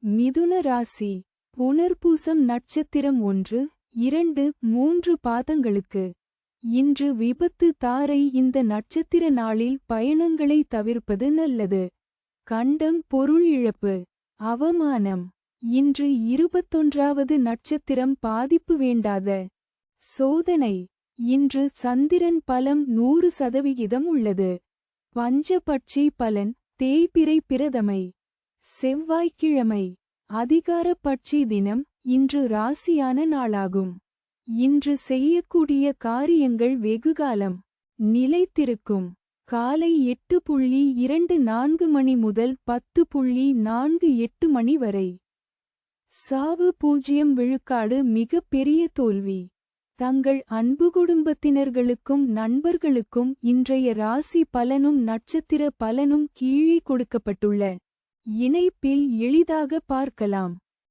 மிதுன ராசி. புனர்பூசம் நட்சத்திரம் 1, 2, 3 பாதங்களுக்கு. இன்று விபத்து தாரை. இந்த நட்சத்திர நாளில் பயணங்களை தவிர்ப்பது நல்லது. கண்டம் பொருள் இழப்பு. அவமானம். இன்று 21வது நட்சத்திரம் பாதிப்பு வேண்டாத சோதனை. இன்று சந்திரன் பலம் 100% உள்ளது. பஞ்சபட்சி பலன். தேய்பிறை பிரதமை. செவ்வாய்க்கிழமை. அதிகார பட்சி தினம். இன்று ராசியான நாளாகும். இன்று செய்யக்கூடிய காரியங்கள் வெகுகாலம் நிலைத்திருக்கும். காலை 8:24 மணி முதல் 10:48 மணி வரை. சாவு 0 விழுக்காடு. மிக பெரிய தோல்வி. தங்கள் அன்பு குடும்பத்தினர்களுக்கும் நண்பர்களுக்கும் இன்றைய ராசி பலனும் நட்சத்திர பலனும் கீழே கொடுக்கப்பட்டுள்ள இணைப்பில் எளிதாக பார்க்கலாம்.